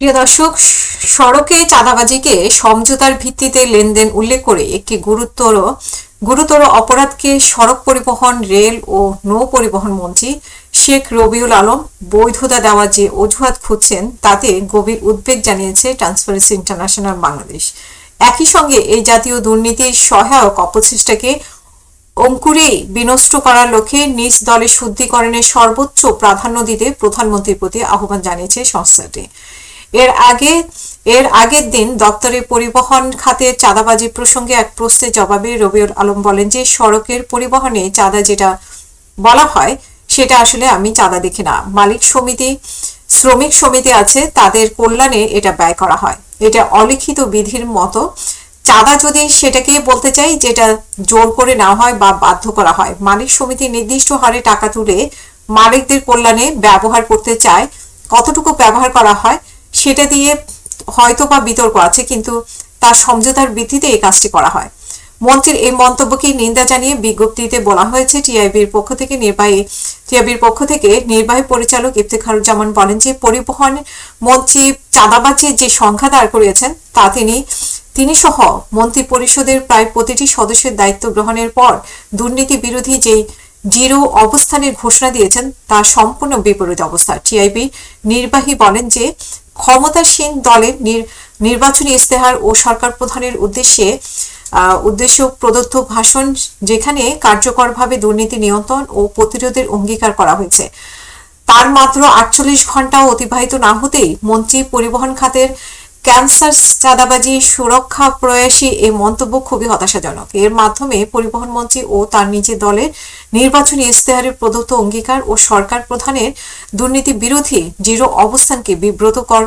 প্রিয় দর্শক, সড়কে চাঁদাবাজিকে সমঝোতার ভিত্তিতে লেনদেন উল্লেখ করে একটি গুরুতর অপরাধকে সড়ক পরিবহন, রেল ও নৌ পরিবহন মন্ত্রী শেখ রবিউল আলম বৈধতা দেওয়ার যে অজুহাত খুঁজছেন তাতে গভীর উদ্বেগ জানিয়েছে ট্রান্সপারেন্সি ইন্টারন্যাশনাল বাংলাদেশ। একই সঙ্গে এই জাতীয় দুর্নীতির সহায়ক অপচেষ্টাকে অঙ্কুরেই বিনষ্ট করার লক্ষ্যে নিজ দলের শুদ্ধিকরণের সর্বোচ্চ প্রাধান্য দিতে প্রধানমন্ত্রীর প্রতি আহ্বান জানিয়েছে সংস্থাটি। এর আগের দিন দপ্তরে পরিবহন খাতে চাঁদাবাজি প্রসঙ্গে এক প্রশ্নের জবাবে রবিউল আলম বলেন যে সড়কের পরিবহনে চাঁদা যেটা বলা হয় সেটা আসলে আমি চাঁদা দেখি না। মালিক সমিতি, শ্রমিক সমিতি আছে, তাদের কল্যাণে এটা ব্যয় করা হয়। এটা অলিখিত বিধির মতো। চাঁদা যদি সেটাকে বলতে চাই যেটা জোর করে নেওয়া হয় বা বাধ্য করা হয়। মালিক সমিতি নির্দিষ্ট হারে টাকা তুলে মালিকদের কল্যাণে ব্যবহার করতে চায়, কতটুকু ব্যবহার করা হয় সেটা দিয়ে হয়তো বা বিতর্ক আছে, কিন্তু তার সমঝোতার ভিত্তিতে এই কাজটি করা হয়। মন্ত্রীর এই মন্তব্যকে নিন্দা জানিয়ে বিজ্ঞপ্তিতে বলা হয়েছে টিআইবির পক্ষ থেকে নির্বাহী পরিচালক ইফতেখারুজ্জামান বলেন যে পরিবহন মন্ত্রী চাঁদাবাজির যে সংখ্যা দাঁড় করিয়েছেন তা তিনি সহ মন্ত্রী পরিষদের প্রায় প্রতিটি সদস্যের দায়িত্ব গ্রহণের পর দুর্নীতি বিরোধী যে জিরো অবস্থানের ঘোষণা দিয়েছেন তা সম্পূর্ণ বিপরীত অবস্থা। টিআইবি নির্বাহী বলেন যে ক্ষমতাসীন দলের নির্বাচনী ইস্তেহার ও সরকার প্রধানের উদ্দেশ্য প্রদত্ত ভাষণ, যেখানে কার্যকরভাবে দুর্নীতি নিয়ন্ত্রণ ও প্রতিরোধের অঙ্গীকার করা হয়েছে, তার মাত্র 48 ঘন্টাও অতিবাহিত না হতেই মন্ত্রী পরিবহন খাতের ক্যান্সার চাঁদাবাজি সুরক্ষা প্রয়াসী এই মন্তব্য খুবই হতাশাজনক। এর মাধ্যমে পরিবহন মন্ত্রী ও তার নিজের দলের নির্বাচনী ইস্তেহারের প্রদত্ত অঙ্গীকার ও সরকার প্রধানের দুর্নীতি বিরোধী দৃঢ় অবস্থানকে বিব্রতকর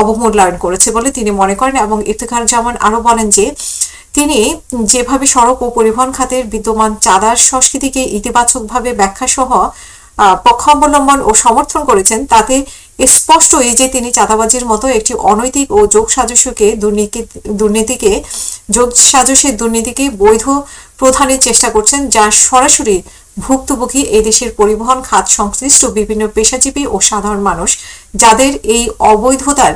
অবমূল্যায়ন করেছে বলে তিনি মনে করেন। এবং ইফতেখারুজ্জামান আরো বলেন যে তিনি যেভাবে সড়ক ও পরিবহন খাতের বিদ্যমান চাঁদার সংস্কৃতিকে ইতিবাচকভাবে ব্যাখ্যা সহ পক্ষাবলম্বন ও সমর্থন করেছেন, তাতে স্পষ্টই যে তিনি চাঁদাবাজির মতো একটি অনৈতিক ও দুর্নীতিকে বৈধ প্রধানের চেষ্টা করছেন, যা সরাসরি ভুক্তভোগী এদেশের পরিবহন খাত সংশ্লিষ্ট বিভিন্ন পেশাজীবী ও সাধারণ মানুষ, যাদের এই অবৈধতার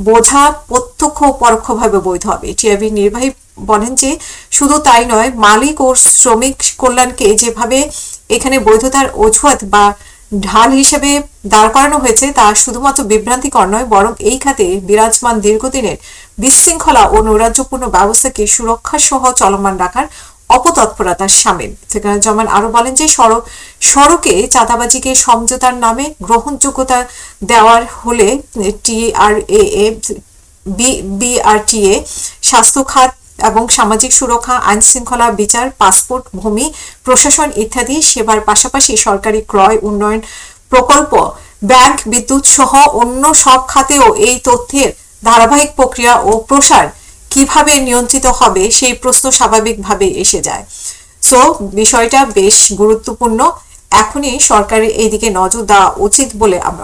বোঝা প্রত্যক্ষ ও পরোক্ষভাবে বৈধ হবে। টিআইবি নির্বাহী বলেন যে শুধু তাই নয়, মালিক ও শ্রমিক কল্যাণকে যেভাবে এখানে বৈধতার অজুহাত বা ঢাল হিসেবে দাঁড় করানো হয়েছে তা শুধুমাত্র বিভ্রান্তিকর নয়, বরং এই খাতে বিরাজমান দীর্ঘদিনের বিশৃঙ্খলা ও নৈরাজ্যপূর্ণ ব্যবস্থাকে সুরক্ষা সহ চলমান রাখার অপতৎপরতার সামিল। যেমন আরো বলেন যে সড়কে চাঁদাবাজিকে সমঝোতার নামে গ্রহণযোগ্যতা দেওয়ার হলে বিআরটিএ, স্বাস্থ্য খাত এবং সামাজিক সুরক্ষা, আইন শৃঙ্খলা, বিচার, পাসপোর্ট, ভূমি প্রশাসন ইত্যাদি সেবার পাশাপাশি সরকারি ক্রয়, উন্নয়ন প্রকল্প, ব্যাংক, বিদ্যুৎ সহ অন্য সব খাতেও এই তথ্যের ধারাবাহিক প্রক্রিয়া ও প্রসার কিভাবে নিয়ন্ত্রিত হবে সেই প্রশ্ন স্বাভাবিকভাবে এসে যায়। সো বিষয়টা বেশ গুরুত্বপূর্ণ। এখনই সরকারের এইদিকে নজর দেওয়া উচিত বলে আমরা